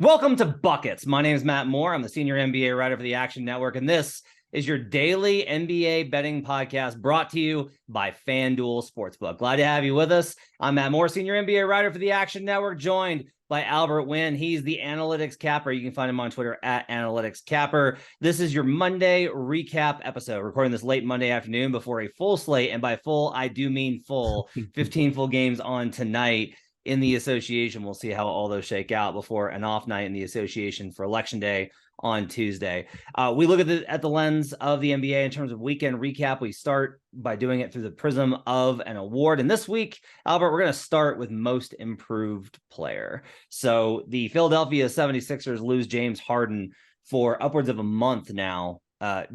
Welcome to Buckets. My name is Matt Moore. I'm the senior NBA writer for the Action Network, and this is your daily NBA betting podcast brought to you by FanDuel Sportsbook. Glad to have you with us. I'm Matt Moore, senior NBA writer for the Action Network, joined by Albert Wynn. He's the Analytics Capper. You can find him on Twitter at Analytics Capper. This is your Monday recap episode, recording this late Monday afternoon before a full slate, and by full, I do mean full, 15 full games on tonight in the association. We'll see how all those shake out before an off night in the association for Election Day on Tuesday. We look at the lens of the NBA in terms of weekend recap. We start by doing it through the prism of an award. And this week, Albert, we're going to start with most improved player. So the Philadelphia 76ers lose James Harden for upwards of a month now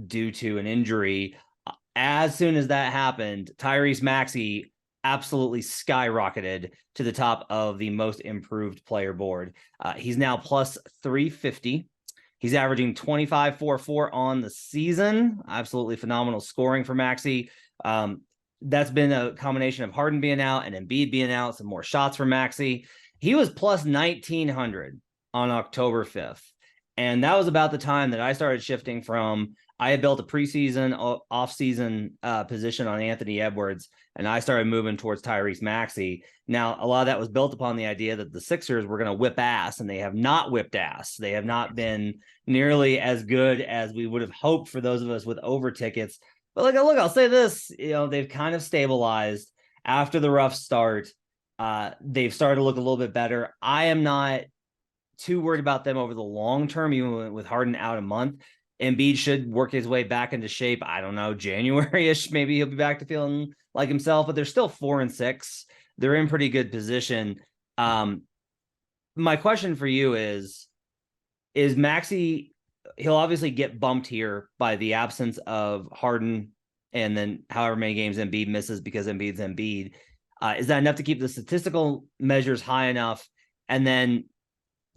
due to an injury. As soon as that happened, Tyrese Maxey absolutely skyrocketed to the top of the most improved player board. He's now plus 350. He's averaging 25-4-4 on the season. Absolutely phenomenal scoring for Maxey. That's been a combination of Harden being out and Embiid being out, some more shots for Maxey. He was plus 1,900 on October 5th. And that was about the time that I started shifting from, I had built a preseason, off-season position on Anthony Edwards, and I started moving towards Tyrese Maxey. Now, a lot of that was built upon the idea that the Sixers were going to whip ass, and they have not whipped ass. They have not been nearly as good as we would have hoped for those of us with over tickets. But look, I'll say this, they've kind of stabilized after the rough start. They've started to look a little bit better. I am not too worried about them over the long term, even with Harden out a month. Embiid should work his way back into shape. I don't know, January-ish, maybe he'll be back to feeling like himself, but they're still 4-6. They're in pretty good position. My question for you is Maxey, he'll obviously get bumped here by the absence of Harden and then however many games Embiid misses because Embiid's Embiid. Is that enough to keep the statistical measures high enough? And then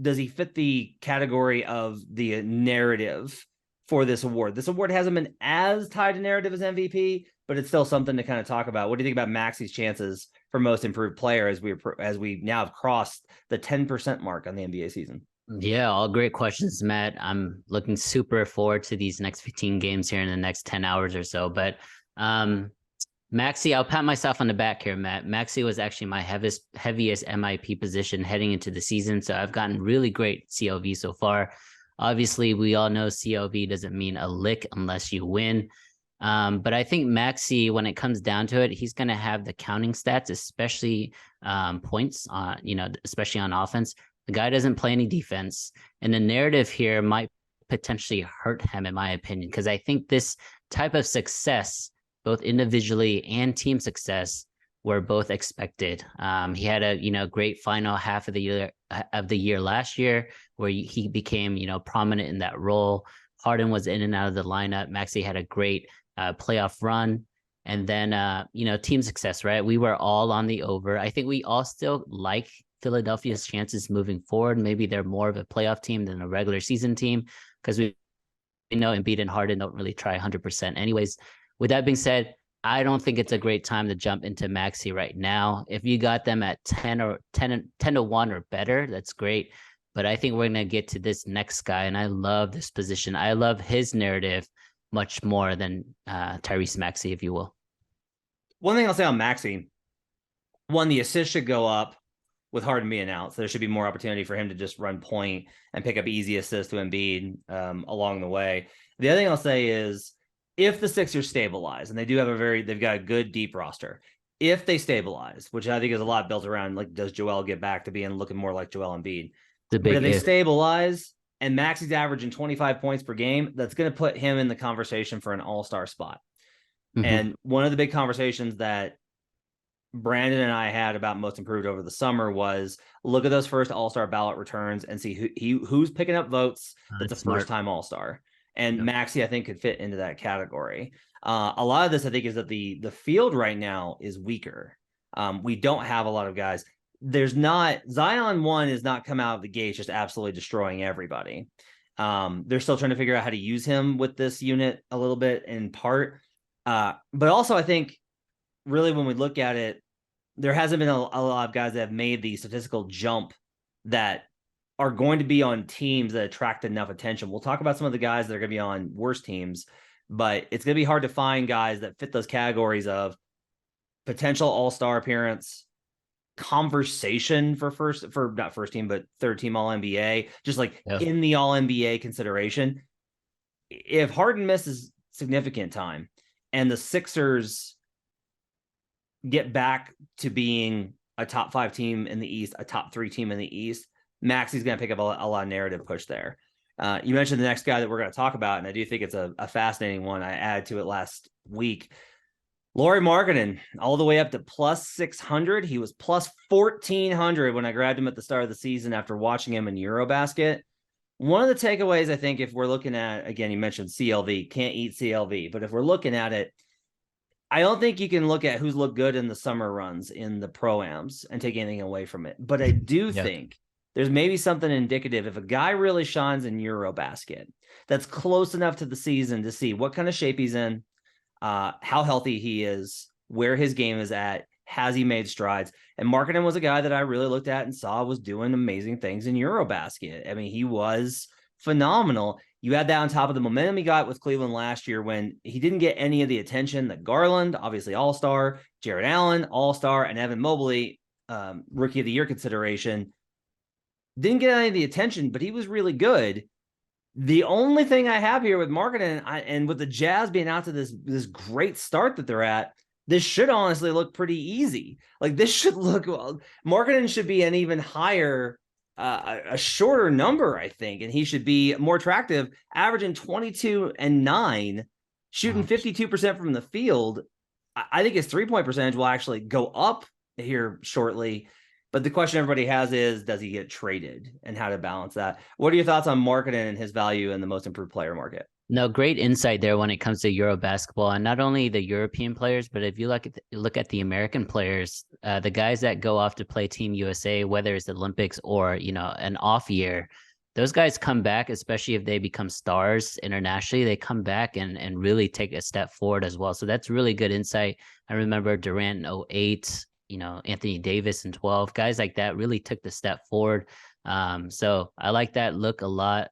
does he fit the category of the narrative for this award? This award hasn't been as tied to narrative as MVP, but it's still something to kind of talk about. What do you think about Maxey's chances for most improved player as we now have crossed the 10% mark on the NBA season? Yeah, all great questions, Matt. I'm looking super forward to these next 15 games here in the next 10 hours or so. But Maxey, I'll pat myself on the back here, Matt. Maxey was actually my heaviest MIP position heading into the season. So I've gotten really great CLV so far. Obviously, we all know CLV doesn't mean a lick unless you win. But I think Maxey, when it comes down to it, he's going to have the counting stats, especially points, especially on offense. The guy doesn't play any defense. And the narrative here might potentially hurt him, in my opinion, because I think this type of success, both individually and team success, were both expected. He had a great final half of the year last year where he became prominent in that role. Harden was in and out of the lineup. Maxey had a great playoff run, and then team success. Right, we were all on the over. I think we all still like Philadelphia's chances moving forward. Maybe they're more of a playoff team than a regular season team because we know Embiid and Harden don't really try 100% anyways. With that being said, I don't think it's a great time to jump into Maxey right now. If you got them at 10 to 1 or better, that's great. But I think we're going to get to this next guy, and I love this position. I love his narrative much more than Tyrese Maxey, if you will. One thing I'll say on Maxey, the assist should go up with Harden being out. So there should be more opportunity for him to just run point and pick up easy assists to Embiid along the way. The other thing I'll say is, if the Sixers stabilize, and they've got a good deep roster. If they stabilize, which I think is a lot built around, like, does Joel get back to looking more like Joel Embiid? But if they stabilize and Maxey's averaging 25 points per game, that's going to put him in the conversation for an all-star spot. Mm-hmm. And one of the big conversations that Brandon and I had about most improved over the summer was look at those first all-star ballot returns and see who's picking up votes that's a first-time all-star. And Maxey, I think, could fit into that category. A lot of this, I think, is that the field right now is weaker. We don't have a lot of guys. Zion 1 is not come out of the gate just absolutely destroying everybody. They're still trying to figure out how to use him with this unit a little bit in part. But also, I think, really, when we look at it, there hasn't been a lot of guys that have made the statistical jump that are going to be on teams that attract enough attention. We'll talk about some of the guys that are going to be on worse teams, but it's going to be hard to find guys that fit those categories of potential all-star appearance, conversation for not first team, but third team all NBA, just like in the all NBA consideration. If Harden misses significant time and the Sixers get back to being a top 5 team in the East, a top 3 team in the East, Maxi's going to pick up a lot of narrative push there. You mentioned the next guy that we're going to talk about, and I do think it's a fascinating one. I added to it last week. Lauri Markkanen, all the way up to plus 600. He was plus 1,400 when I grabbed him at the start of the season after watching him in Eurobasket. One of the takeaways, I think, if we're looking at, again, you mentioned CLV, can't eat CLV, but if we're looking at it, I don't think you can look at who's looked good in the summer runs in the Pro-Ams and take anything away from it. But I do think there's maybe something indicative. If a guy really shines in Eurobasket, that's close enough to the season to see what kind of shape he's in, how healthy he is, where his game is at, has he made strides? And Markkanen was a guy that I really looked at and saw was doing amazing things in Eurobasket. I mean, he was phenomenal. You add that on top of the momentum he got with Cleveland last year when he didn't get any of the attention that Garland, obviously all-star, Jared Allen, all-star, and Evan Mobley, rookie of the year consideration, didn't get any of the attention, but he was really good. The only thing I have here with Markkanen and with the Jazz being out to this great start that they're at, this should honestly look pretty easy. Like this should look, Markkanen should be an even higher, a shorter number, I think, and he should be more attractive, averaging 22 and 9, shooting 52% from the field. I think his 3-point percentage will actually go up here shortly. But the question everybody has is, does he get traded and how to balance that? What are your thoughts on Markkanen and his value in the most improved player market? No, great insight there when it comes to Euro basketball, and not only the European players, but if you look at the American players, the guys that go off to play Team USA, whether it's the Olympics or, an off year, those guys come back, especially if they become stars internationally, they come back and really take a step forward as well. So that's really good insight. I remember Durant in 08, Anthony Davis in 12, guys like that really took the step forward. So I like that look a lot.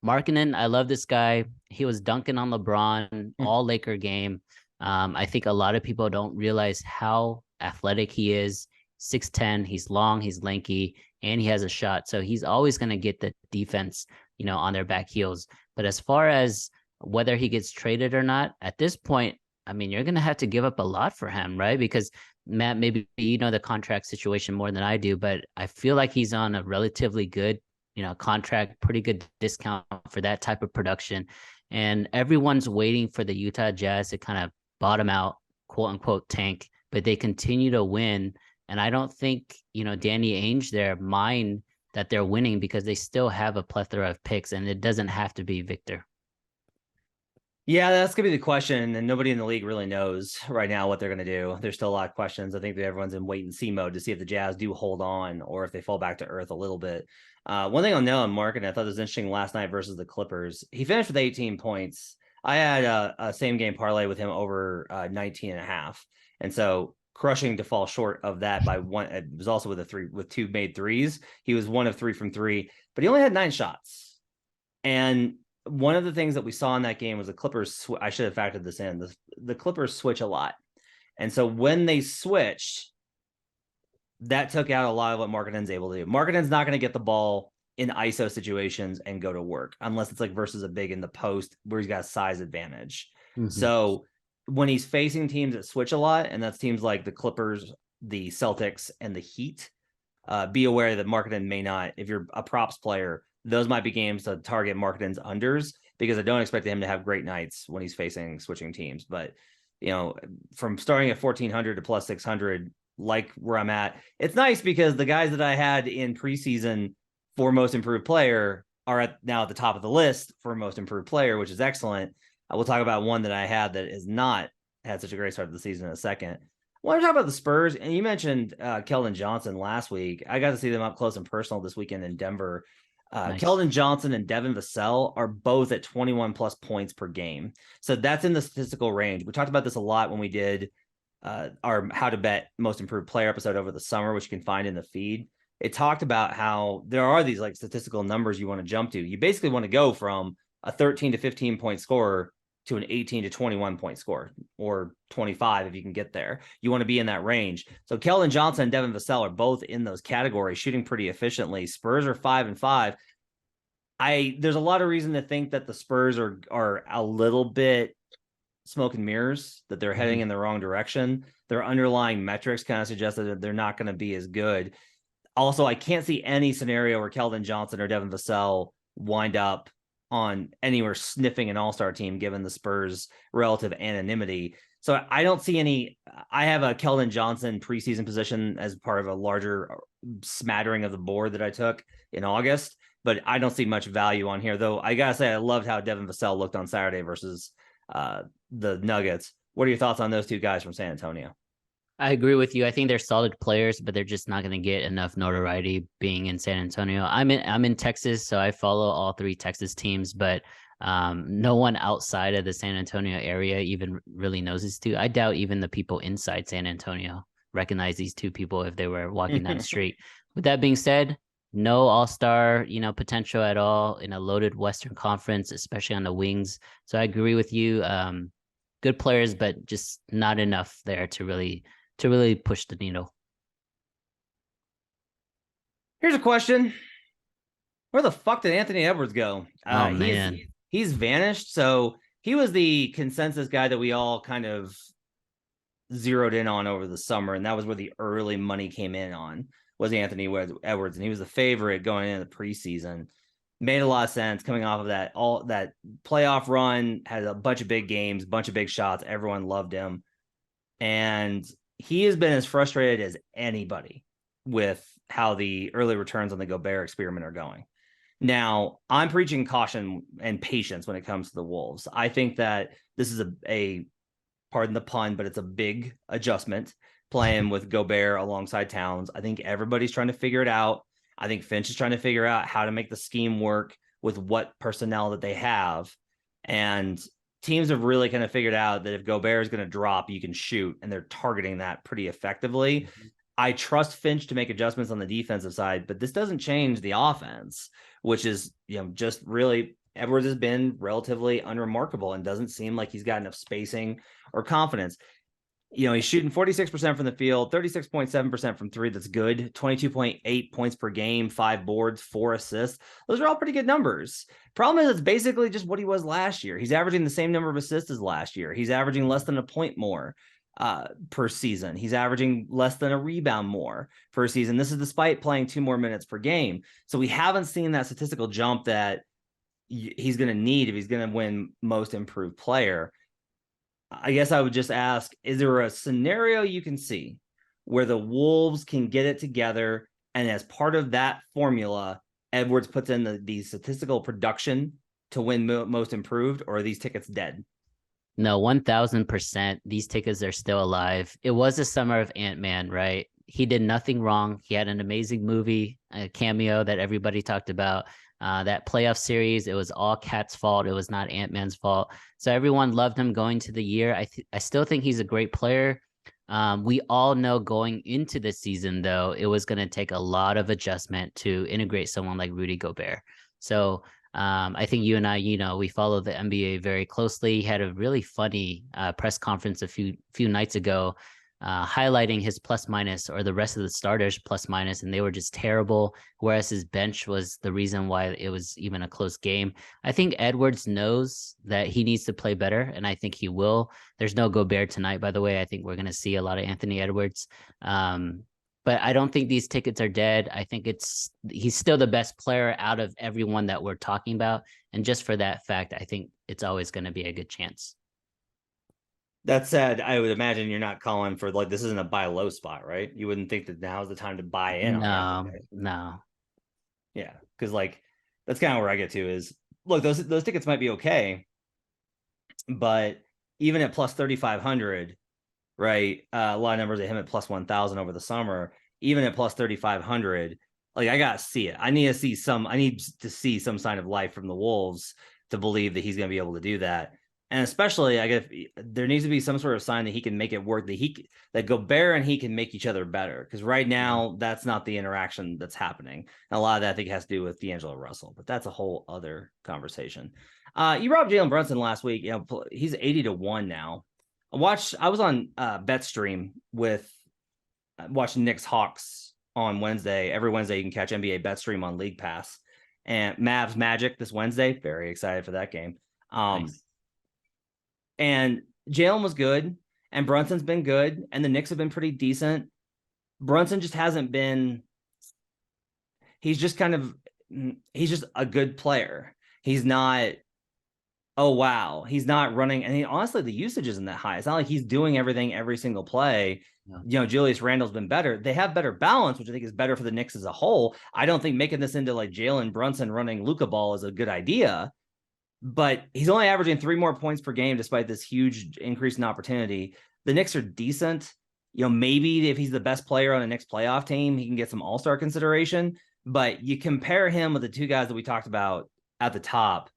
Markkanen, I love this guy. He was dunking on LeBron all Laker game. I think a lot of people don't realize how athletic he is. 6'10", he's long, he's lanky, and he has a shot. So he's always going to get the defense, on their back heels. But as far as whether he gets traded or not, at this point, I mean, you're going to have to give up a lot for him, right? Because Matt, maybe the contract situation more than I do, but I feel like he's on a relatively good, contract, pretty good discount for that type of production. And everyone's waiting for the Utah Jazz to kind of bottom out, quote unquote, tank, but they continue to win. And I don't think, Danny Ainge there mind that they're winning because they still have a plethora of picks and it doesn't have to be Victor. Yeah, that's going to be the question, and nobody in the league really knows right now what they're going to do. There's still a lot of questions. I think that everyone's in wait-and-see mode to see if the Jazz do hold on or if they fall back to earth a little bit. One thing I'll know on Mark, and I thought it was interesting last night versus the Clippers, he finished with 18 points. I had a same-game parlay with him over 19.5, and so crushing to fall short of that by one. It was also with 2 made threes. He was 1 of 3 from 3, but he only had 9 shots. And one of the things that we saw in that game was the Clippers. I should have factored this in. The Clippers switch a lot. And so when they switched, that took out a lot of what Markkanen's able to do. Markkanen's not going to get the ball in ISO situations and go to work unless it's like versus a big in the post where he's got a size advantage. Mm-hmm. So when he's facing teams that switch a lot, and that's teams like the Clippers, the Celtics, and the Heat, be aware that Markkanen may not, if you're a props player, those might be games to target Markkanen's unders because I don't expect him to have great nights when he's facing switching teams. But, from starting at 1,400 to plus 600, like where I'm at, it's nice because the guys that I had in preseason for most improved player are now at the top of the list for most improved player, which is excellent. I will talk about one that I had that has not had such a great start to the season in a second. I want to talk about the Spurs, and you mentioned Keldon Johnson last week. I got to see them up close and personal this weekend in Denver. Nice. Keldon Johnson and Devin Vassell are both at 21 plus points per game. So that's in the statistical range. We talked about this a lot when we did our How to Bet Most Improved Player episode over the summer, which you can find in the feed. it talked about how there are these like statistical numbers you want to jump to. You basically want to go from a 13 to 15 point scorer to an 18 to 21 point score, or 25 if you can get there. You want to be in that range. So Keldon Johnson and Devin Vassell are both in those categories, shooting pretty efficiently. Spurs are 5-5. There's a lot of reason to think that the Spurs are a little bit smoke and mirrors, that they're heading in the wrong direction. Their underlying metrics kind of suggest that they're not going to be as good. Also, I can't see any scenario where Keldon Johnson or Devin Vassell wind up on anywhere sniffing an all-star team, given the Spurs' relative anonymity. So I don't see any. I have a Keldon Johnson preseason position as part of a larger smattering of the board that I took in August, but I don't see much value on here. Though I gotta say, I loved how Devin Vassell looked on Saturday versus the Nuggets. What are your thoughts on those two guys from San Antonio? I agree with you. I think they're solid players, but they're just not going to get enough notoriety being in San Antonio. I'm in Texas, so I follow all three Texas teams, but no one outside of the San Antonio area even really knows these two. I doubt even the people inside San Antonio recognize these two people if they were walking down the street. With that being said, no all-star, potential at all in a loaded Western Conference, especially on the wings. So I agree with you. Good players, but just not enough there to really push the needle. Here's a question. Where the fuck did Anthony Edwards go? Oh, man. He's vanished. So he was the consensus guy that we all kind of zeroed in on over the summer. And that was where the early money came in on, was Anthony Edwards. And he was the favorite going into the preseason. Made a lot of sense coming off of that playoff run, had a bunch of big games, bunch of big shots. Everyone loved him. And he has been as frustrated as anybody with how the early returns on the Gobert experiment are going. Now, I'm preaching caution and patience when it comes to the Wolves. I think that this is a pardon the pun, but it's a big adjustment playing with Gobert alongside Towns. I think everybody's trying to figure it out. I think Finch is trying to figure out how to make the scheme work with what personnel that they have. And teams have really kind of figured out that if Gobert is going to drop, you can shoot, and they're targeting that pretty effectively. Mm-hmm. I trust Finch to make adjustments on the defensive side, but this doesn't change the offense, which is, just really, Edwards has been relatively unremarkable and doesn't seem like he's got enough spacing or confidence. He's shooting 46% from the field, 36.7% from three. That's good. 22.8 points per game, 5 boards, 4 assists. Those are all pretty good numbers. Problem is, it's basically just what he was last year. He's averaging the same number of assists as last year. He's averaging less than a point more per season. He's averaging less than a rebound more per season. This is despite playing 2 more minutes per game. So we haven't seen that statistical jump that he's going to need if he's going to win most improved player. I guess I would just ask, is there a scenario you can see where the Wolves can get it together, and as part of that formula, Edwards puts in the statistical production to win most improved, or are these tickets dead? No, 1000%. These tickets are still alive. It was the summer of Ant-Man, right? He did nothing wrong. He had an amazing movie, a cameo that everybody talked about. That playoff series, it was all Cat's fault. It was not Ant-Man's fault. So everyone loved him going to the year. I still think he's a great player. We all know going into the season, though, it was going to take a lot of adjustment to integrate someone like Rudy Gobert. So I think you and I, we follow the NBA very closely. He had a really funny press conference a few nights ago, highlighting his plus minus, or the rest of the starters plus minus, and they were just terrible, whereas his bench was the reason why it was even a close game. I think Edwards knows that he needs to play better, and I think he will. There's no Gobert tonight, by the way. I think we're going to see a lot of Anthony Edwards. But I don't think these tickets are dead. I think he's still the best player out of everyone that we're talking about. And just for that fact, I think it's always going to be a good chance. That said, I would imagine you're not calling for, like, this isn't a buy low spot, right? You wouldn't think that now's the time to buy in. No. Yeah, because that's kind of where I get to is, look, those tickets might be okay, but even at plus 3,500, right? A lot of numbers at him at plus 1,000 over the summer. Even at plus 3,500, I gotta see it. I need to see some sign of life from the Wolves to believe that he's going to be able to do that. And especially, I guess there needs to be some sort of sign that he can make it work, that Gobert and he can make each other better. Because right now, that's not the interaction that's happening. And a lot of that, I think, has to do with D'Angelo Russell, but that's a whole other conversation. You brought up Jalen Brunson last week. He's 80-1 now. I was on BetStream with watching Knicks Hawks on Wednesday. Every Wednesday, you can catch NBA BetStream on League Pass. And Mavs Magic this Wednesday. Very excited for that game. Nice. And Jalen was good, and Brunson's been good, and the Knicks have been pretty decent. Brunson just hasn't been. He's just a good player. He's not. Oh wow, he's not running, and honestly, the usage isn't that high. It's not like he's doing everything every single play. Yeah. Julius Randle's been better. They have better balance, which I think is better for the Knicks as a whole. I don't think making this into like Jalen Brunson running Luka ball is a good idea. But he's only averaging 3 more points per game despite this huge increase in opportunity. The Knicks are decent. Maybe if he's the best player on the Knicks playoff team, he can get some all-star consideration. But you compare him with the two guys that we talked about at the top,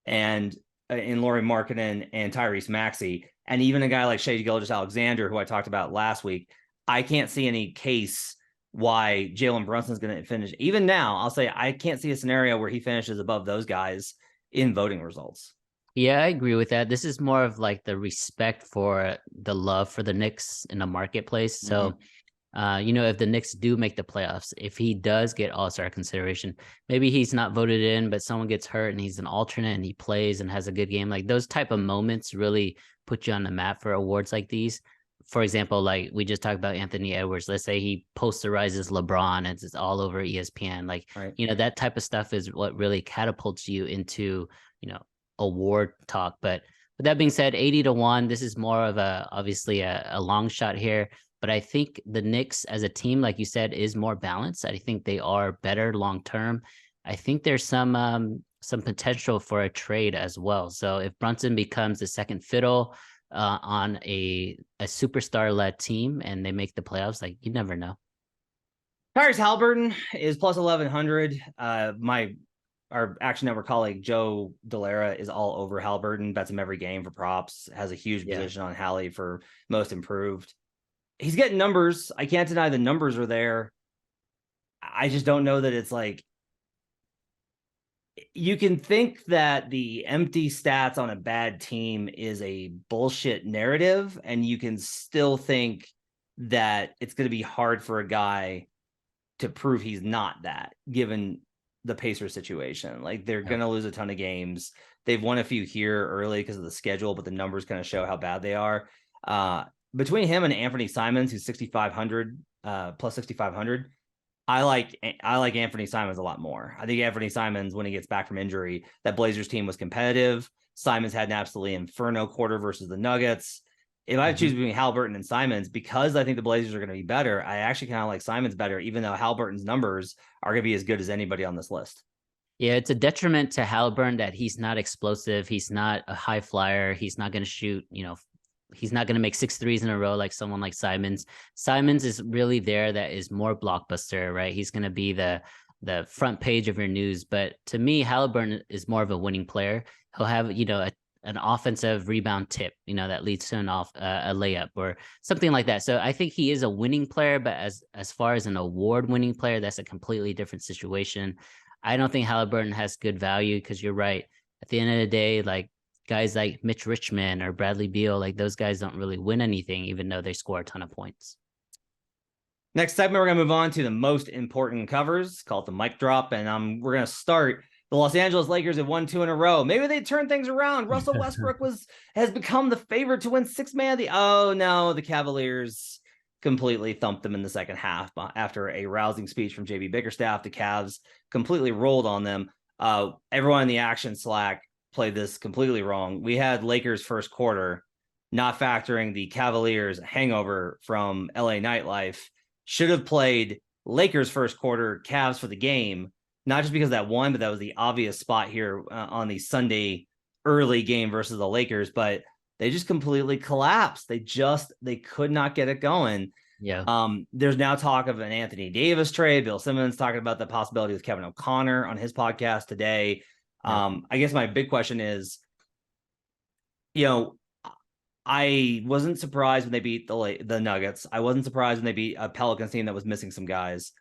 and in Lauri Markkanen and Tyrese Maxey, and even a guy like Shai Gilgeous-Alexander, who I talked about last week. I can't see any case why Jalen Brunson's going to finish. Even now, I'll say I can't see a scenario where he finishes above those guys in voting results. Yeah, I agree with that. This is more of like the respect for the love for the Knicks in the marketplace. So, if the Knicks do make the playoffs, if he does get all-star consideration, maybe he's not voted in, but someone gets hurt and he's an alternate and he plays and has a good game. Like those type of moments really put you on the map for awards like these. For example, like we just talked about Anthony Edwards. Let's say he posterizes LeBron and it's all over ESPN. Like, right. That type of stuff is what really catapults you into, award talk. But with that being said, 80-1, this is more of obviously a long shot here. But I think the Knicks as a team, like you said, is more balanced. I think they are better long-term. I think there's some potential for a trade as well. So if Brunson becomes the second fiddle, on a superstar-led team and they make the playoffs, like you never know. Tyrese Haliburton is plus 1,100. Our Action Network colleague Joe Delara is all over Haliburton, bets him every game for props, has a huge position on Hallie for most improved. He's getting numbers. I can't deny the numbers are there. I just don't know that it's like, you can think that the empty stats on a bad team is a bullshit narrative, and you can still think that it's going to be hard for a guy to prove he's not that, given the Pacers situation. Like they're going to lose a ton of games. They've won a few here early because of the schedule, but the numbers kind of show how bad they are. Between him and Anthony Simons, who's 6,500 plus 6,500. I like Anthony Simons a lot more. I think Anthony Simons, when he gets back from injury, that Blazers team was competitive. Simons had an absolutely inferno quarter versus the Nuggets. If I choose between Haliburton and Simons, because I think the Blazers are going to be better, I actually kind of like Simons better, even though Haliburton's numbers are going to be as good as anybody on this list. Yeah, it's a detriment to Haliburton that he's not explosive. He's not a high flyer. He's not going to shoot, he's not going to make 6 threes in a row like someone like Simons. Simons is really there. That is more blockbuster, right? He's going to be the front page of your news. But to me, Haliburton is more of a winning player. He'll have, an offensive rebound tip, that leads to a layup or something like that. So I think he is a winning player, but as far as an award-winning player, that's a completely different situation. I don't think Haliburton has good value because you're right. At the end of the day, like, guys like Mitch Richmond or Bradley Beal, like those guys don't really win anything, even though they score a ton of points. Next segment, we're going to move on to the most important covers, called the mic drop. And we're going to start. The Los Angeles Lakers have won 2 in a row. Maybe they turn things around. Russell Westbrook has become the favorite to win 6th man of the. Oh no, the Cavaliers completely thumped them in the second half after a rousing speech from JB Bickerstaff. The Cavs completely rolled on them. Everyone in the Action Slack played this completely wrong. We had Lakers first quarter, not factoring the Cavaliers hangover from LA nightlife. Should have played Lakers first quarter, Cavs for the game, not just because that won, but that was the obvious spot here on the Sunday early game versus the Lakers, but they just completely collapsed. They could not get it going. Yeah. There's now talk of an Anthony Davis trade. Bill Simmons talking about the possibility with Kevin O'Connor on his podcast today. I guess my big question is, You know, I wasn't surprised when they beat the Nuggets. I wasn't surprised when they beat a Pelicans team that was missing some guys.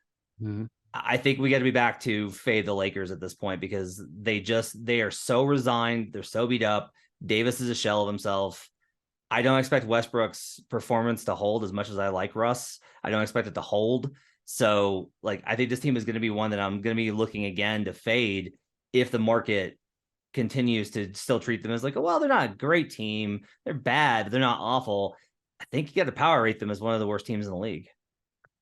Mhm. I think we got to be back to fade the Lakers at this point because they are so resigned. They're so beat up. Davis is a shell of himself. I don't expect Westbrook's performance to hold as much as I like Russ. I don't expect it to hold. So, like, I think this team is going to be one that I'm going to be looking again to fade if the market continues to still treat them as like, oh, well, they're not a great team. They're bad, but they're not awful. I think you got to power rate them as one of the worst teams in the league.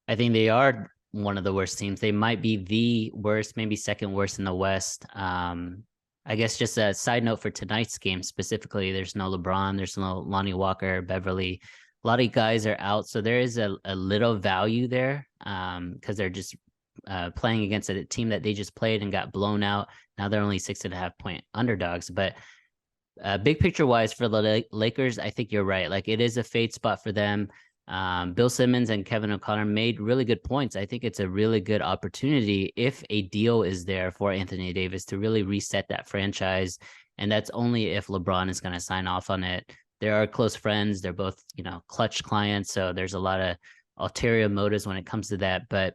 I think they are one of the worst teams. They might be the worst, maybe second worst in the West. I guess just a side note for tonight's game specifically, there's no LeBron, there's no Lonnie Walker, Beverly. A lot of guys are out, so there is a little value there because they're just playing against a team that they just played and got blown out. Now they're only 6.5-point underdogs, but big picture wise for the Lakers, I think you're right. Like it is a fade spot for them. Bill Simmons and Kevin O'Connor made really good points. I think it's a really good opportunity if a deal is there for Anthony Davis to really reset that franchise. And that's only if LeBron is going to sign off on it. There are close friends. They're both, clutch clients. So there's a lot of ulterior motives when it comes to that. But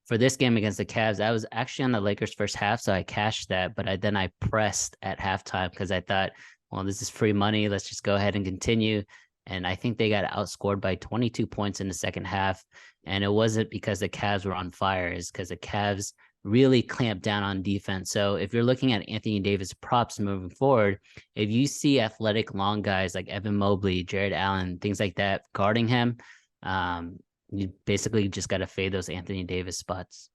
for this game against the Cavs, I was actually on the Lakers first half, so I cashed that. But I pressed at halftime because I thought, well, this is free money. Let's just go ahead and continue. And I think they got outscored by 22 points in the second half. And it wasn't because the Cavs were on fire, it's because the Cavs really clamped down on defense. So if you're looking at Anthony Davis props moving forward, if you see athletic long guys like Evan Mobley, Jared Allen, things like that guarding him, you basically just got to fade those Anthony Davis spots.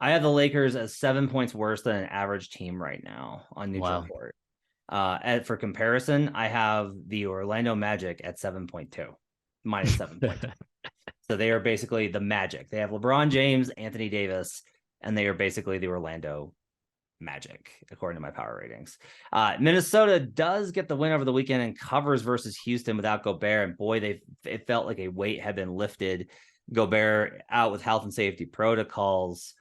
I have the Lakers as 7 points worse than an average team right now on neutral court. For comparison, I have the Orlando Magic at 7.2, minus 7.2. So they are basically the Magic. They have LeBron James, Anthony Davis, and they are basically the Orlando Magic, according to my power ratings. Minnesota does get the win over the weekend and covers versus Houston without Gobert. And boy, it felt like a weight had been lifted. Gobert out with health and safety protocols.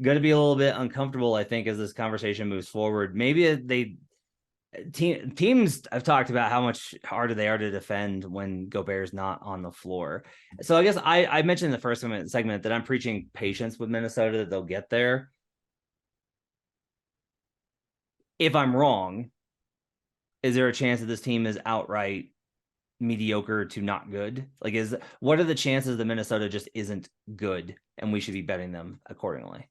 Going to be a little bit uncomfortable, I think, as this conversation moves forward. Maybe teams I've talked about how much harder they are to defend when Gobert's not on the floor. So I guess I mentioned in the first segment that I'm preaching patience with Minnesota, that they'll get there. If I'm wrong, is there a chance that this team is outright mediocre to not good? Like, what are the chances that Minnesota just isn't good and we should be betting them accordingly?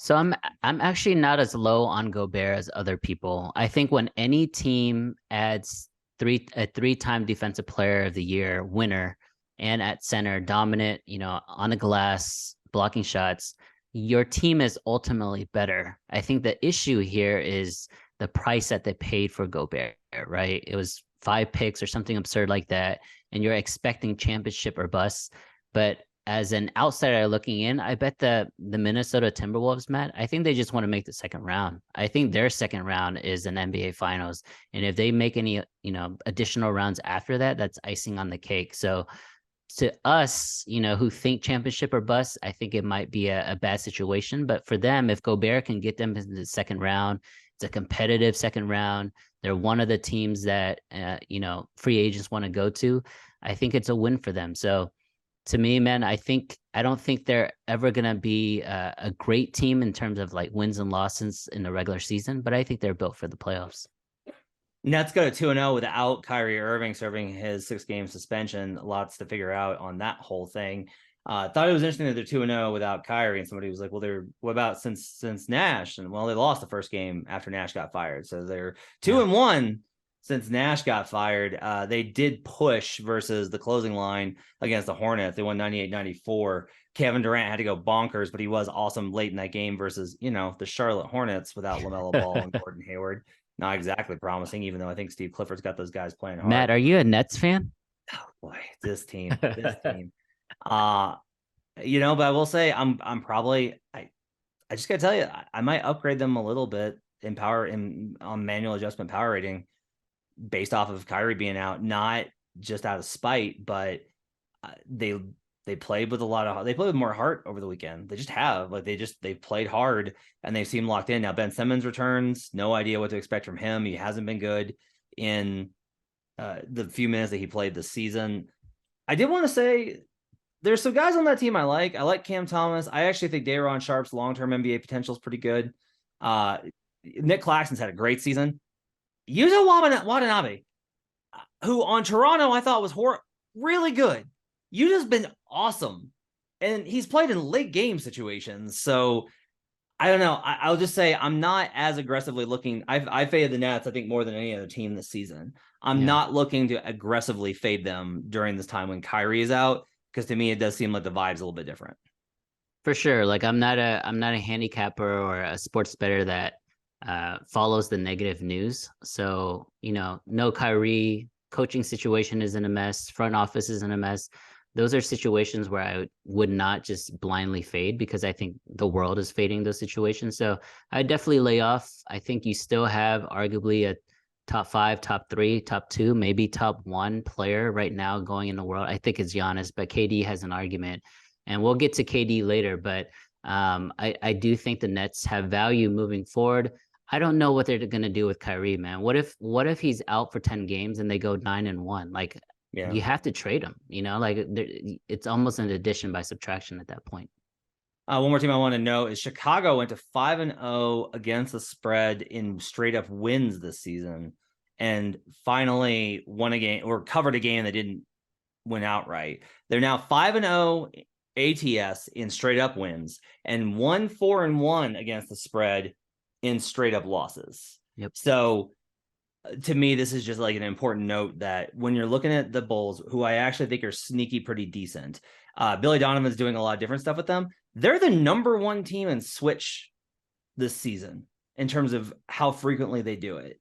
So I'm actually not as low on Gobert as other people. I think when any team adds a three-time defensive player of the year winner and at center, dominant, on the glass, blocking shots, your team is ultimately better. I think the issue here is the price that they paid for Gobert, right? It was 5 picks or something absurd like that, and you're expecting championship or bust. But as an outsider looking in, I bet the Minnesota Timberwolves, Matt, I think they just want to make the second round. I think their second round is an NBA Finals. And if they make any, additional rounds after that, that's icing on the cake. So to us, who think championship or bust, I think it might be a bad situation. But for them, if Gobert can get them into the second round, it's a competitive second round. They're one of the teams that, free agents want to go to. I think it's a win for them. So to me, man, I don't think they're ever going to be a great team in terms of like wins and losses in the regular season, but I think they're built for the playoffs. Nets go to 2-0 without Kyrie Irving serving his 6-game suspension. Lots to figure out on that whole thing. Thought it was interesting that they're 2-0 without Kyrie, and somebody was like, well, what about since Nash? And well, they lost the first game after Nash got fired. So they're 2-1 since Nash got fired. They did push versus the closing line against the Hornets. They won 98-94. Kevin Durant had to go bonkers, but he was awesome late in that game versus, the Charlotte Hornets without LaMelo Ball and Gordon Hayward. Not exactly promising, even though I think Steve Clifford's got those guys playing hard. Matt, are you a Nets fan? Oh boy, this team. But I will say I'm probably I just gotta tell you, I might upgrade them a little bit on manual adjustment power rating based off of Kyrie being out, not just out of spite, but they played with more heart over the weekend. They just have they've played hard and they seem locked in. Now Ben Simmons returns, no idea what to expect from him. He hasn't been good in the few minutes that he played this season. I did want to say there's some guys on that team I like. I like Cam Thomas. I actually think Day'Ron Sharpe's long-term NBA potential is pretty good. Nick Claxton's had a great season. Yuta Watanabe, who on Toronto I thought was really good. Yuta's been awesome. And he's played in late game situations. So I don't know. I'll just say I'm not as aggressively looking. I faded the Nets, I think, more than any other team this season. I'm not looking to aggressively fade them during this time when Kyrie is out, because to me, it does seem like the vibe's a little bit different. For sure. Like I'm not a handicapper or a sports bettor that follows the negative news. So, no Kyrie, coaching situation is in a mess, front office is in a mess. Those are situations where I would not just blindly fade, because I think the world is fading those situations. So I definitely lay off. I think you still have arguably a top 5, top 3, top 2, maybe top 1 player right now going in the world. I think it's Giannis, but KD has an argument, and we'll get to KD later. But I do think the Nets have value moving forward. I don't know what they're going to do with Kyrie, man. What if he's out for 10 games and they go 9-1? Like, you have to trade him, like it's almost an addition by subtraction at that point. One more team I want to know is Chicago went to 5-0 against the spread in straight up wins this season, and finally won a game or covered a game that didn't win outright. They're now 5-0 ATS in straight up wins, and 4-1 against the spread in straight up losses. Yep. So to me, this is just like an important note that when you're looking at the Bulls, who I actually think are sneaky pretty decent, Billy Donovan's doing a lot of different stuff with them. They're the number 1 team in switch this season in terms of how frequently they do it.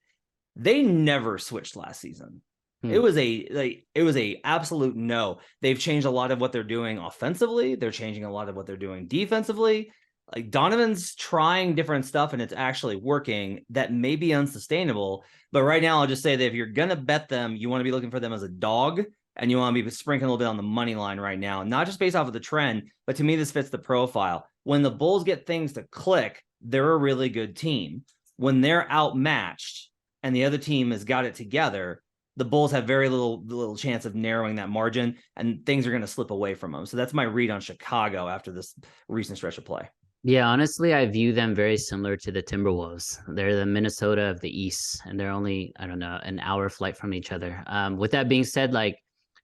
They never switched last season. It was a absolute no. They've changed a lot of what they're doing offensively. They're changing a lot of what they're doing defensively. Like, Donovan's trying different stuff and it's actually working. That may be unsustainable, but right now I'll just say that if you're going to bet them, you want to be looking for them as a dog, and you want to be sprinkling a little bit on the money line right now, not just based off of the trend, but to me, this fits the profile. When the Bulls get things to click, they're a really good team. When they're outmatched and the other team has got it together, the Bulls have very little chance of narrowing that margin, and things are going to slip away from them. So that's my read on Chicago after this recent stretch of play. Yeah, honestly, I view them very similar to the Timberwolves. They're the Minnesota of the East, and they're only, I don't know, an hour flight from each other. With that being said, like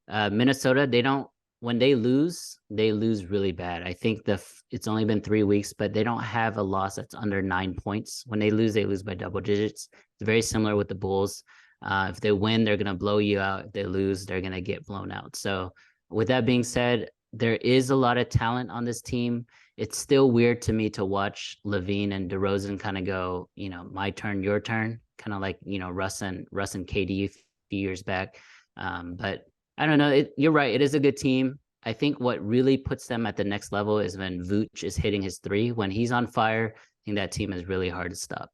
Minnesota, when they lose really bad. I think it's only been 3 weeks, but they don't have a loss that's under 9 points. When they lose by double digits. It's very similar with the Bulls. If they win, they're going to blow you out. If they lose, they're going to get blown out. So with that being said, there is a lot of talent on this team. It's still weird to me to watch LaVine and DeRozan kind of go, my turn, your turn, kind of like, Russ and KD a few years back. But I don't know. You're right. It is a good team. I think what really puts them at the next level is when Vooch is hitting his 3. When he's on fire, I think that team is really hard to stop.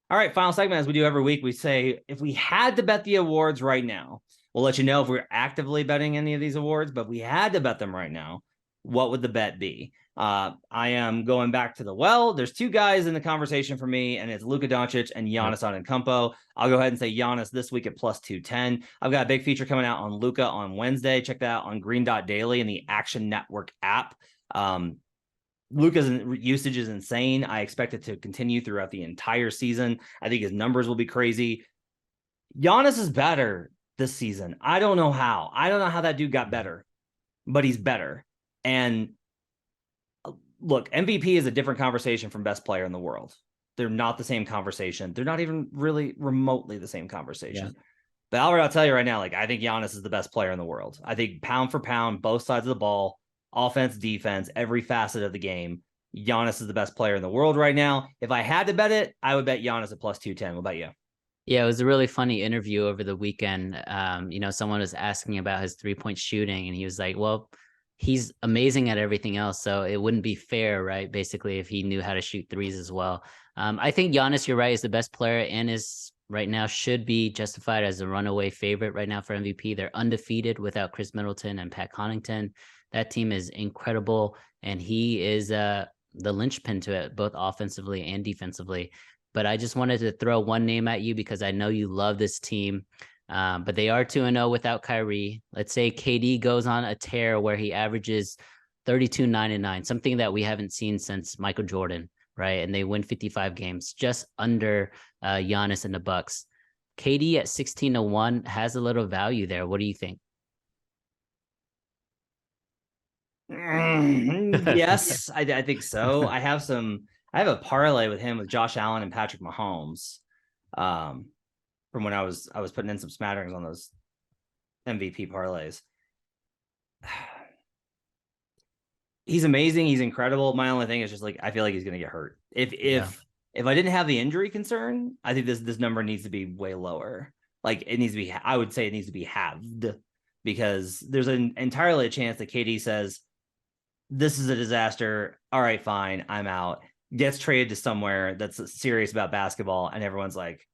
All right, final segment, as we do every week, we say, if we had to bet the awards right now, we'll let you know if we're actively betting any of these awards, but if we had to bet them right now, what would the bet be? I am going back to the well. There's 2 guys in the conversation for me, and it's Luka Doncic and Giannis Antetokounmpo. I'll go ahead and say Giannis this week at plus 210. I've got a big feature coming out on Luka on Wednesday. Check that out on Green Dot Daily in the Action Network app. Luka's usage is insane. I expect it to continue throughout the entire season. I think his numbers will be crazy. Giannis is better this season. I don't know how. I don't know how that dude got better, but he's better. And look, MVP is a different conversation from best player in the world. They're not the same conversation. They're not even really remotely the same conversation. Yeah. But Albert, I'll tell you right now, I think Giannis is the best player in the world. I think pound for pound, both sides of the ball, offense, defense, every facet of the game, Giannis is the best player in the world right now. If I had to bet it, I would bet Giannis at plus 210. What about you? Yeah, it was a really funny interview over the weekend. Someone was asking about his 3-point shooting, and he was like, well, he's amazing at everything else, so it wouldn't be fair, right? Basically, if he knew how to shoot threes as well. I think Giannis, you're right, is the best player and is right now should be justified as a runaway favorite right now for MVP. They're undefeated without Chris Middleton and Pat Connaughton. That team is incredible, and he is the linchpin to it, both offensively and defensively. But I just wanted to throw one name at you because I know you love this team. But they are 2-0 without Kyrie. Let's say KD goes on a tear where he averages 32, 9, and 9, something that we haven't seen since Michael Jordan, right? And they win 55 games, just under Giannis and the Bucks. KD at 16-1 has a little value there. What do you think? Yes, I think so. I have a parlay with him with Josh Allen and Patrick Mahomes. From when I was putting in some smatterings on those MVP parlays. He's amazing. He's incredible. My only thing is just like, I feel like he's going to get hurt. If I didn't have the injury concern, I think this number needs to be way lower. Like it needs to be, I would say it needs to be halved, because there's entirely a chance that KD says, this is a disaster. All right, fine. I'm out. Gets traded to somewhere that's serious about basketball. And everyone's like,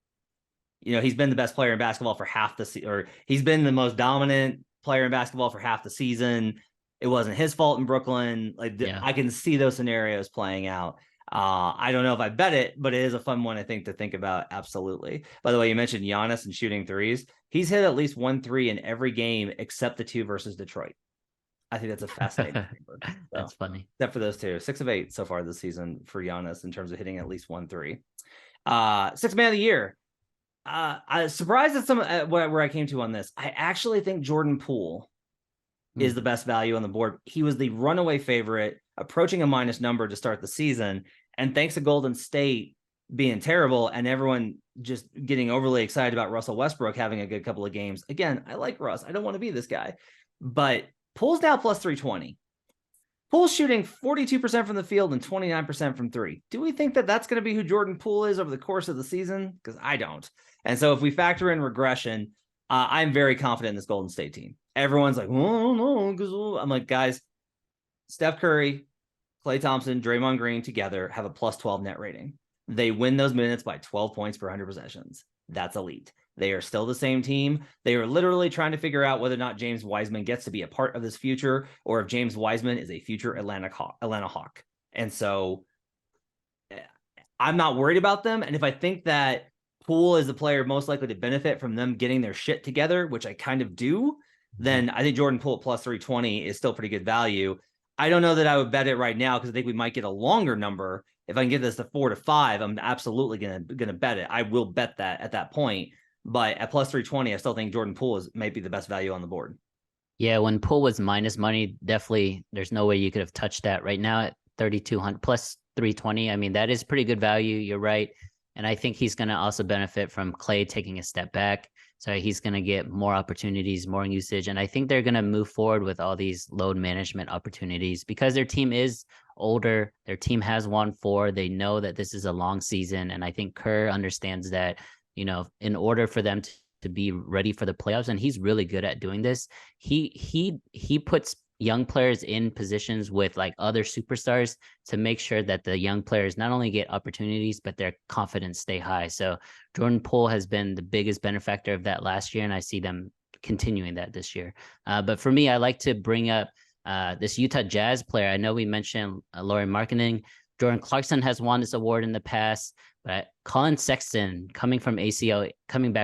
he's been the best player in basketball for half the season, or he's been the most dominant player in basketball for half the season. It wasn't his fault in Brooklyn. I can see those scenarios playing out. I don't know if I bet it, but it is a fun one, I think, to think about. Absolutely. By the way, you mentioned Giannis and shooting threes. He's hit at least 1 3 in every game except the 2 versus Detroit. I think that's a fascinating number. So, that's funny. Except for those 2, 6 of 8 so far this season for Giannis in terms of hitting at least 1 3. Sixth man of the year. I surprised at some where I came to on this. I actually think Jordan Poole is the best value on the board. He was the runaway favorite, approaching a minus number to start the season. And thanks to Golden State being terrible and everyone just getting overly excited about Russell Westbrook having a good couple of games. Again, I like Russ. I don't want to be this guy. But Poole's now plus 320. Poole's shooting 42% from the field and 29% from 3. Do we think that that's going to be who Jordan Poole is over the course of the season? Because I don't. And so if we factor in regression, I'm very confident in this Golden State team. Everyone's like, oh, no, because I'm like, guys, Steph Curry, Klay Thompson, Draymond Green together have a plus 12 net rating. They win those minutes by 12 points per 100 possessions. That's elite. They are still the same team. They are literally trying to figure out whether or not James Wiseman gets to be a part of this future, or if James Wiseman is a future Atlanta Hawk. And so I'm not worried about them. And if I think that Poole is the player most likely to benefit from them getting their shit together, which I kind of do, then I think Jordan Poole at plus 320 is still pretty good value. I don't know that I would bet it right now because I think we might get a longer number. If I can get this to 4 to 5, I'm absolutely gonna bet it. I will bet that at that point. But at plus 320, I still think Jordan Poole might be the best value on the board. Yeah, when Poole was minus money, definitely there's no way you could have touched that. Right now at 3,200 plus 320, I mean, that is pretty good value. You're right. And I think he's going to also benefit from Klay taking a step back. So he's going to get more opportunities, more usage. And I think they're going to move forward with all these load management opportunities because their team is older. Their team has won 4. They know that this is a long season. And I think Kerr understands that, in order for them to be ready for the playoffs, and he's really good at doing this, he puts young players in positions with like other superstars to make sure that the young players not only get opportunities, but their confidence stay high. So Jordan Poole has been the biggest benefactor of that last year, and I see them continuing that this year. But for me, I like to bring up this Utah Jazz player. I know we mentioned Lauri Markkanen. Jordan Clarkson has won this award in the past, but Colin Sexton coming back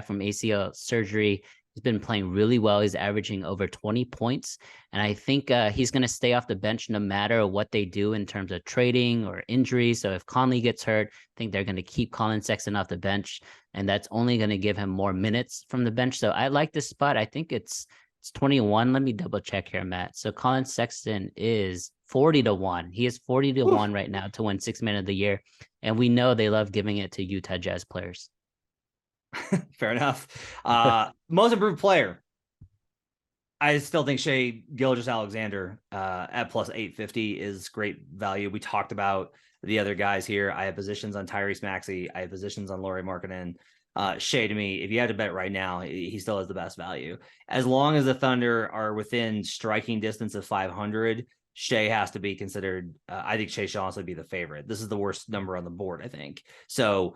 from ACL surgery, he's been playing really well. He's averaging over 20 points. And I think he's going to stay off the bench no matter what they do in terms of trading or injury. So if Conley gets hurt, I think they're going to keep Colin Sexton off the bench. And that's only going to give him more minutes from the bench. So I like this spot. I think it's 21. Let me double check here, Matt. So Colin Sexton is 40-1. He is 40-1 right now to win 6th Man of the Year. And we know they love giving it to Utah Jazz players. Fair enough. Most improved player. I still think Shai Gilgeous-Alexander at plus 850 is great value. We talked about the other guys here. I have positions on Tyrese Maxey. I have positions on Lauri Markkanen. Shai, to me, if you had to bet right now, he still has the best value. As long as the Thunder are within striking distance of 500, Shai has to be considered. I think Shai should also be the favorite. This is the worst number on the board, I think. So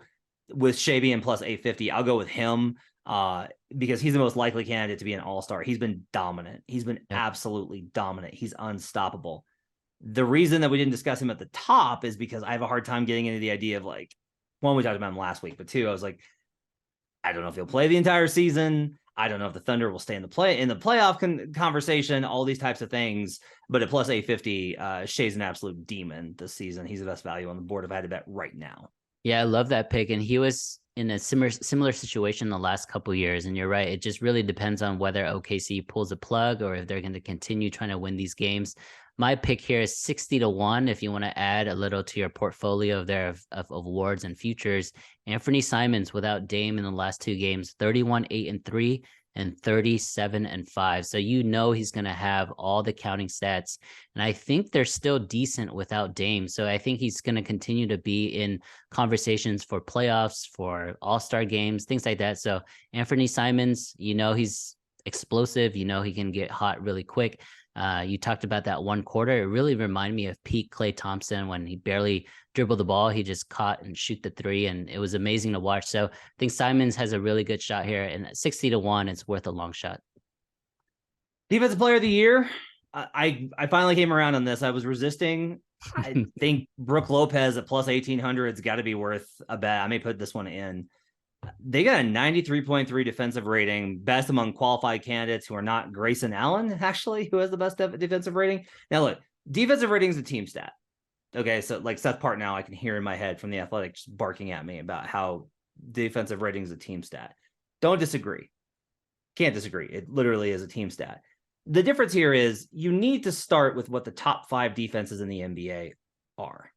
with Shai being plus 850, I'll go with him because he's the most likely candidate to be an all-star. He's been dominant. He's been absolutely dominant. He's unstoppable. The reason that we didn't discuss him at the top is because I have a hard time getting into the idea of like, one, we talked about him last week, but 2, I was like, I don't know if he'll play the entire season. I don't know if the Thunder will stay in the playoff conversation, all these types of things. But at plus 850, Shai's an absolute demon this season. He's the best value on the board if I had to bet right now. Yeah, I love that pick. And he was in a similar situation the last couple of years. And you're right. It just really depends on whether OKC pulls a plug or if they're going to continue trying to win these games. My pick here is 60-1. If you want to add a little to your portfolio there of awards and futures, Anthony Simons without Dame in the last 2 games, 31-8-3 and 37-5. So he's going to have all the counting stats. And I think they're still decent without Dame. So I think he's going to continue to be in conversations for playoffs, for all-star games, things like that. So Anthony Simons, he's explosive. He can get hot really quick. You talked about that one quarter. It really reminded me of peak Klay Thompson when he barely dribbled the ball. He just caught and shoot the 3, and it was amazing to watch. So I think Simons has a really good shot here, and at 60-1, it's worth a long shot. Defensive player of the year. I finally came around on this. I was resisting. I think Brook Lopez at plus 1,800 has got to be worth a bet. I may put this one in. They got a 93.3 defensive rating, best among qualified candidates who are not Grayson Allen, actually, who has the best defensive rating. Now, look, defensive rating is a team stat. Okay, so like Seth Partnow, I can hear in my head from The Athletic just barking at me about how defensive rating is a team stat. Don't disagree. Can't disagree. It literally is a team stat. The difference here is you need to start with what the top 5 defenses in the NBA are.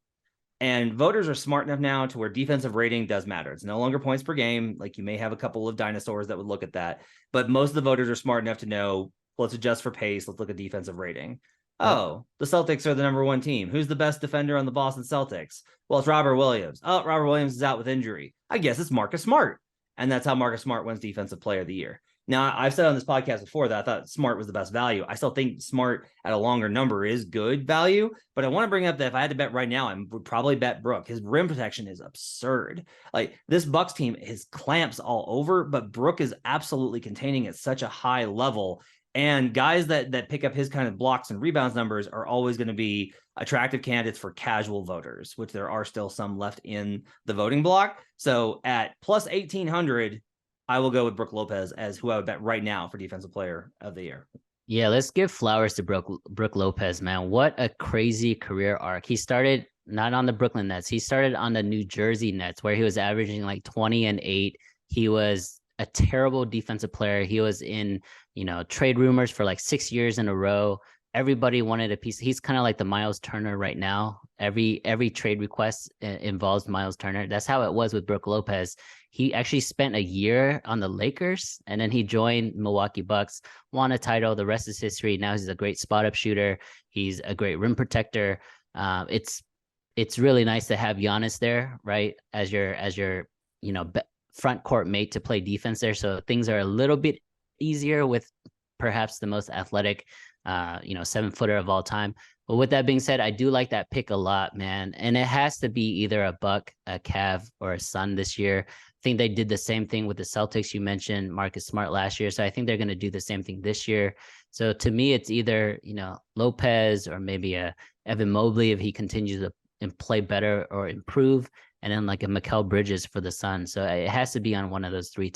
And voters are smart enough now to where defensive rating does matter. It's no longer points per game. Like, you may have a couple of dinosaurs that would look at that, but most of the voters are smart enough to know, let's adjust for pace. Let's look at defensive rating. Oh, the Celtics are the number 1 team. Who's the best defender on the Boston Celtics? Well, it's Robert Williams. Oh, Robert Williams is out with injury. I guess it's Marcus Smart. And that's how Marcus Smart wins defensive player of the year. Now, I've said on this podcast before that I thought Smart was the best value. I still think Smart at a longer number is good value, but I want to bring up that if I had to bet right now, I would probably bet Brook. His rim protection is absurd. Like, this Bucks team, his clamps all over, but Brook is absolutely containing at such a high level. And guys that pick up his kind of blocks and rebounds numbers are always going to be attractive candidates for casual voters, which there are still some left in the voting block. So at plus 1,800, I will go with Brook Lopez as who I would bet right now for defensive player of the year. Yeah, let's give flowers to Brook Lopez, man. What a crazy career arc. He started not on the Brooklyn Nets. He started on the New Jersey Nets, where he was averaging like 20 and 8. He was a terrible defensive player. He was in, trade rumors for like 6 years in a row. Everybody wanted a piece. He's kind of like the Miles Turner right now. Every trade request involves Miles Turner. That's how it was with Brook Lopez. He actually spent a year on the Lakers, and then he joined Milwaukee Bucks, won a title. The rest is history. Now he's a great spot-up shooter. He's a great rim protector. It's really nice to have Giannis there, right, as your front court mate to play defense there. So things are a little bit easier with perhaps the most athletic 7-footer of all time. But with that being said, I do like that pick a lot, man. And it has to be either a Buck, a Cav, or a Sun this year. I think they did the same thing with the Celtics. You mentioned Marcus Smart last year. So I think they're going to do the same thing this year. So to me, it's either, Lopez or maybe a Evan Mobley if he continues to play better or improve. And then like a Mikal Bridges for the Suns. So it has to be on one of those three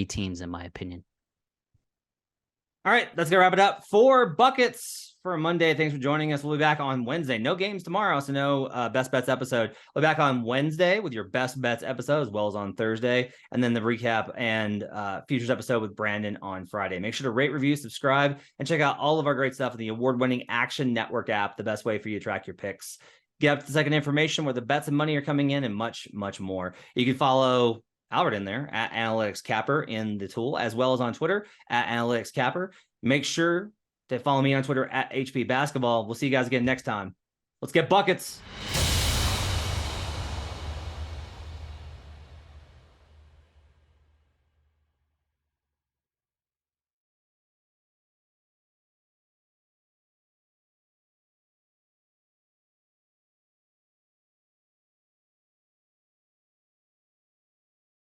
teams, in my opinion. All right, that's going to wrap it up for Buckets for Monday. Thanks for joining us. We'll be back on Wednesday. No games tomorrow, so no Best Bets episode. We'll be back on Wednesday with your Best Bets episode, as well as on Thursday, and then the recap and futures episode with Brandon on Friday. Make sure to rate, review, subscribe, and check out all of our great stuff in the award-winning Action Network app, the best way for you to track your picks. Get up to the second information where the bets and money are coming in, and much, much more. You can follow Albert in there at Analytics Capper in the tool, as well as on Twitter at Analytics Capper. Make sure to follow me on Twitter at HP Basketball. We'll see you guys again next time. Let's get buckets.